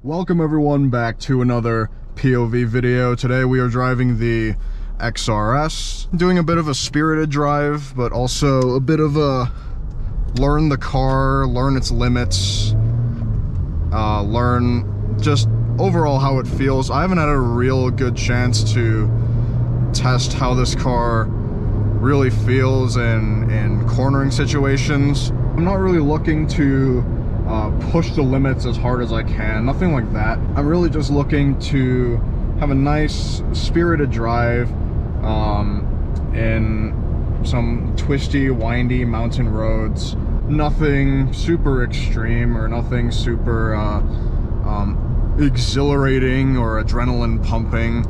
Welcome everyone back to another POV video. Today we are driving the XRS, doing a bit of a spirited drive, but also a bit of a learn the car, learn its limits, learn just overall how it feels. I haven't had a real good chance to test how this car really feels in cornering situations. I'm not really looking to push the limits as hard as I can, nothing like that. I'm really just looking to have a nice spirited drive in some twisty, windy mountain roads. Nothing super extreme or nothing super exhilarating or adrenaline pumping.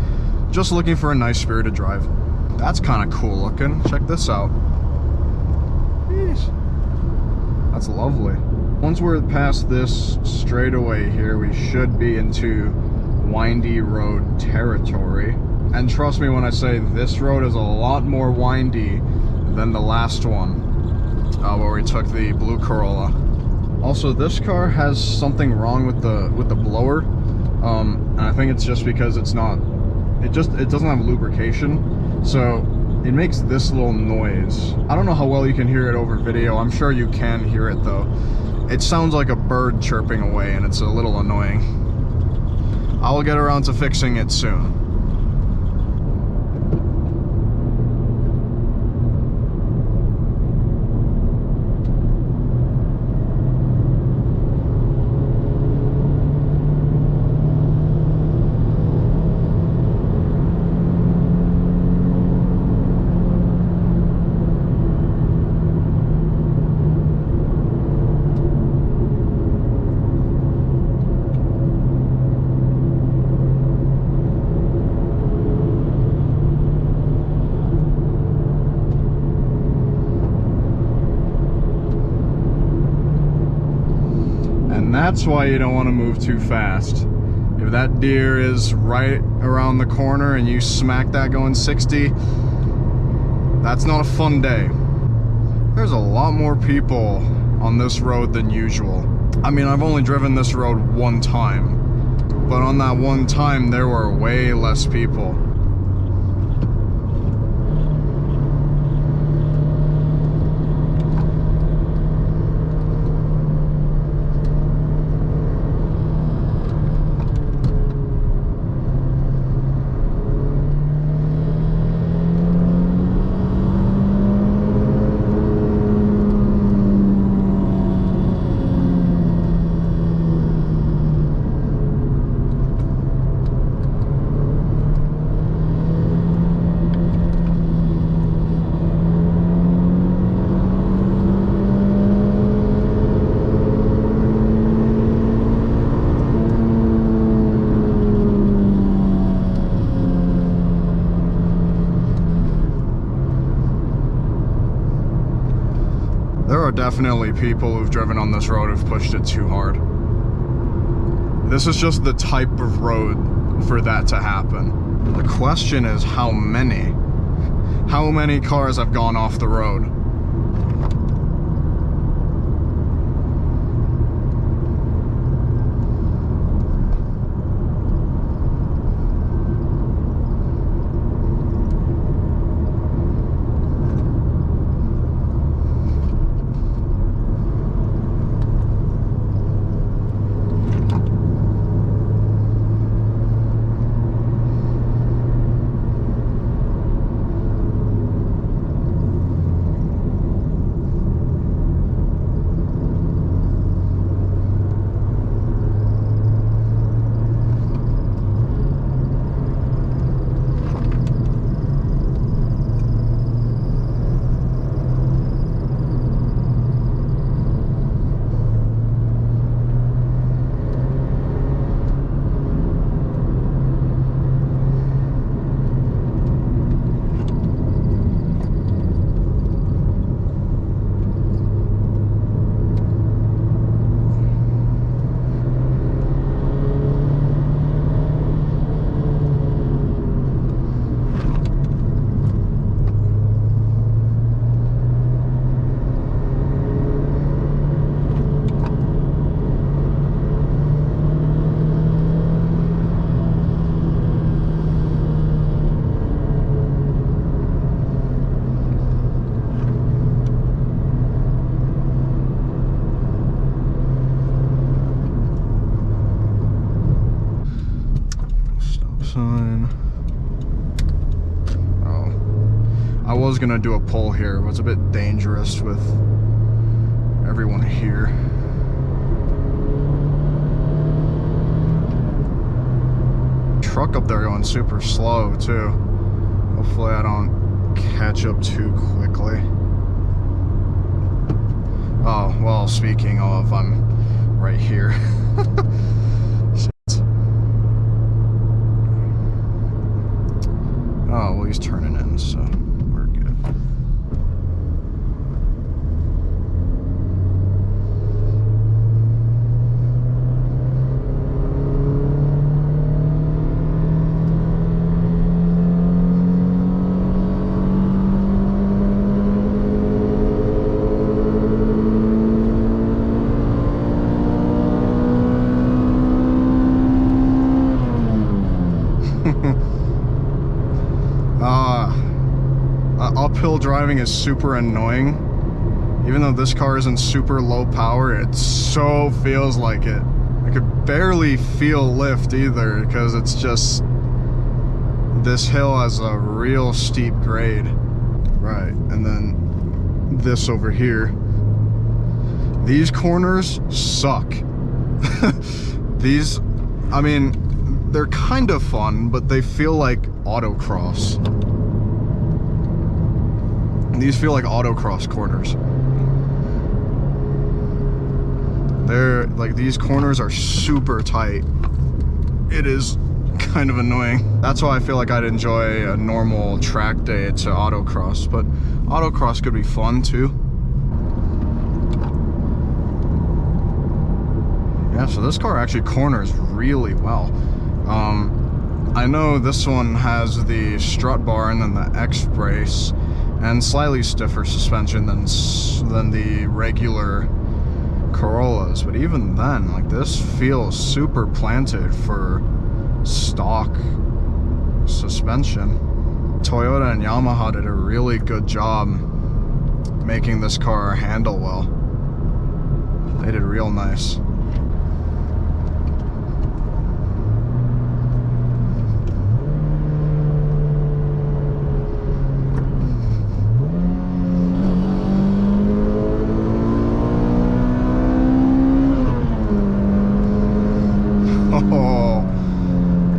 Just looking for a nice spirited drive. That's kind of cool looking. Check this out. Jeez. That's lovely. Once we're past this straightaway here, we should be into windy road territory. And trust me when I say this road is a lot more windy than the last one, where we took the blue Corolla. Also, this car has something wrong with the blower, and I think it's just because it doesn't have lubrication, so it makes this little noise. I don't know how well you can hear it over video. I'm sure you can hear it though. It sounds like a bird chirping away, and it's a little annoying. I will get around to fixing it soon. And that's why you don't want to move too fast. If that deer is right around the corner and you smack that going 60, that's not a fun day. There's a lot more people on this road than usual. I mean, I've only driven this road one time, but on that one time there were way less people. There are definitely people who've driven on this road who've pushed it too hard. This is just the type of road for that to happen. The question is how many? How many cars have gone off the road? sign. Oh. I was gonna do a pull here, but it's a bit dangerous with everyone here. Truck up there going super slow too. Hopefully I don't catch up too quickly. Oh, well, speaking of, I'm right here. Shit. Oh, well, he's turning in, so we're good. Uphill driving is super annoying. Even though this car isn't super low power, it so feels like it. I could barely feel lift either because it's just, this hill has a real steep grade. Right, and then this over here. These corners suck. These, I mean, they're kind of fun, but they feel like autocross. These feel like autocross corners. They're like, these corners are super tight. It is kind of annoying. That's why I feel like I'd enjoy a normal track day to autocross, but autocross could be fun too. Yeah, so this car actually corners really well. I know this one has the strut bar and then the X brace and slightly stiffer suspension than the regular Corollas, but even then, like, this feels super planted for stock suspension. Toyota and Yamaha did a really good job making this car handle well. They did real nice.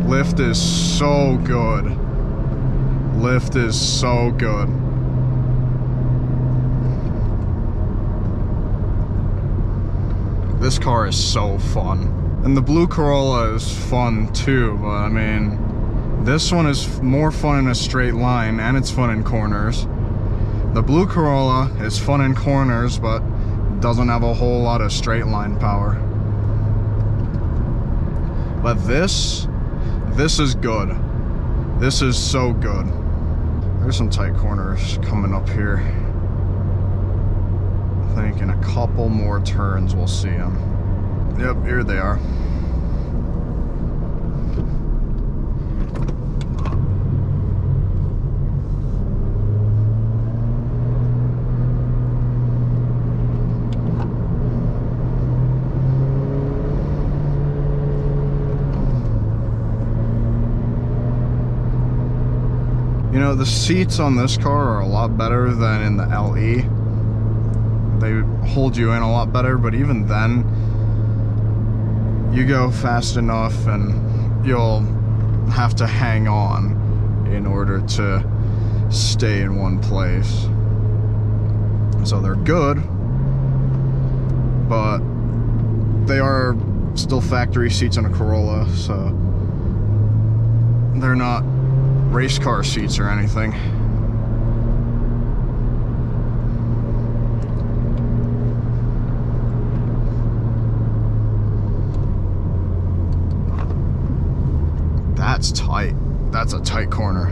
Lift is so good. Lift is so good. This car is so fun. And the blue Corolla is fun too, but I mean, this one is more fun in a straight line and it's fun in corners. The blue Corolla is fun in corners, but doesn't have a whole lot of straight line power. But this is good. This is so good. There's some tight corners coming up here. I think in a couple more turns we'll see them. Yep, here they are. You know, the seats on this car are a lot better than in the LE. They hold you in a lot better, but even then, you go fast enough and you'll have to hang on in order to stay in one place. So they're good, but they are still factory seats in a Corolla, so they're not race car seats or anything. That's tight. That's a tight corner.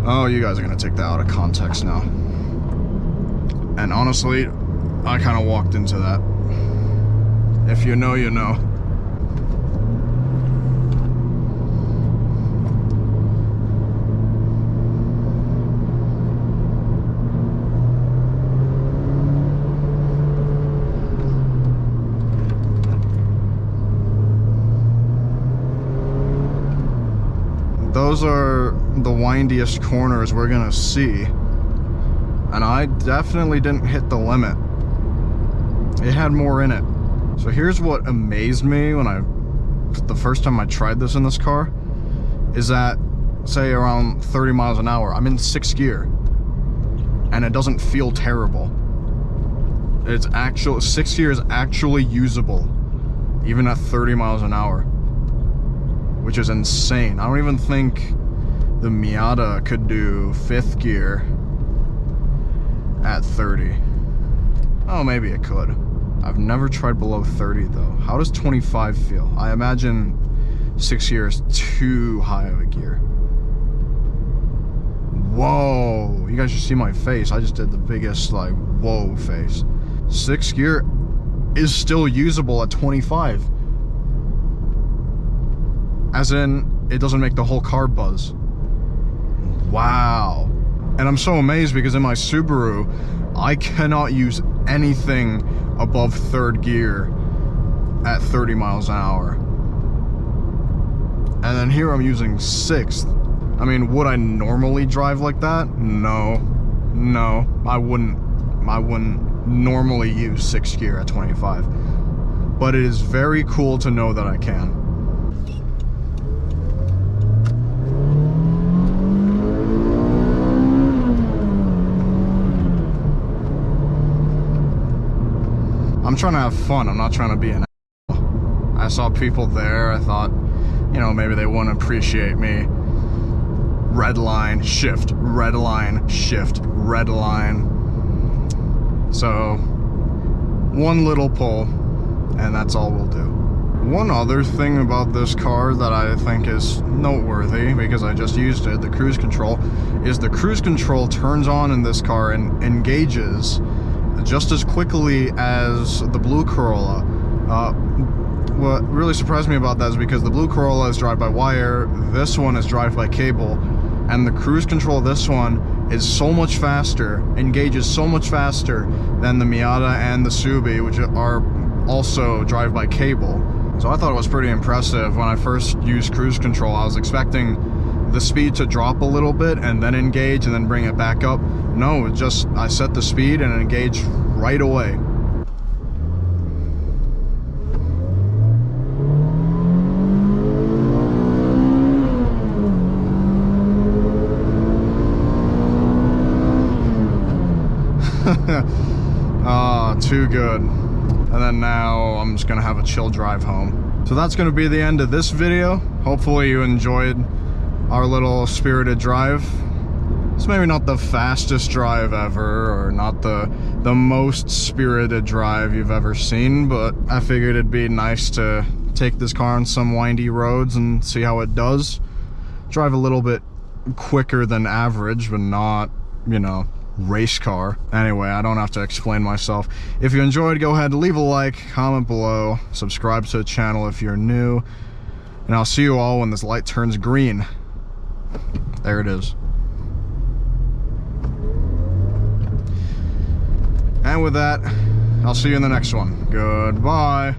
Oh, you guys are gonna take that out of context now. And honestly, I kind of walked into that. If you know, you know. those are the windiest corners we're gonna see. And I definitely didn't hit the limit. It had more in it. So here's what amazed me the first time I tried this in this car, is that, say around 30 miles an hour, I'm in 6th gear, and it doesn't feel terrible. It's 6th gear is actually usable, even at 30 miles an hour, which is insane. I don't even think the Miata could do 5th gear at 30. Oh, maybe it could. I've never tried below 30 though. How does 25 feel? I imagine 6th gear is too high of a gear. Whoa, you guys should see my face. I just did the biggest like whoa face. 6th gear is still usable at 25. As in, it doesn't make the whole car buzz. Wow. And I'm so amazed because in my Subaru, I cannot use anything above 3rd gear at 30 miles an hour. And then here I'm using 6th. I mean, would I normally drive like that? No, I wouldn't normally use 6th gear at 25. But it is very cool to know that I can. I'm trying to have fun. I'm not trying to be an asshole. I saw people there. I thought, you know, maybe they wouldn't appreciate me. Red line, shift, red line, shift, red line. So, one little pull, and that's all we'll do. One other thing about this car that I think is noteworthy, because I just used it, the cruise control, is the cruise control turns on in this car and engages just as quickly as the blue Corolla. What really surprised me about that is because the blue Corolla is drive-by-wire, this one is drive-by-cable, and the cruise control of this one is so much faster, engages so much faster than the Miata and the Subi, which are also drive-by-cable. So I thought it was pretty impressive. When I first used cruise control, I was expecting the speed to drop a little bit and then engage and then bring it back up. No, it just, I set the speed and it engaged right away. Ah, too good. And then now I'm just gonna have a chill drive home. So that's gonna be the end of this video. Hopefully you enjoyed our little spirited drive. It's maybe not the fastest drive ever, or not the most spirited drive you've ever seen, but I figured it'd be nice to take this car on some windy roads and see how it does. Drive a little bit quicker than average, but not, you know, race car. Anyway, I don't have to explain myself. If you enjoyed, go ahead and leave a like, comment below, subscribe to the channel if you're new, and I'll see you all when this light turns green. There it is. And with that, I'll see you in the next one. Goodbye.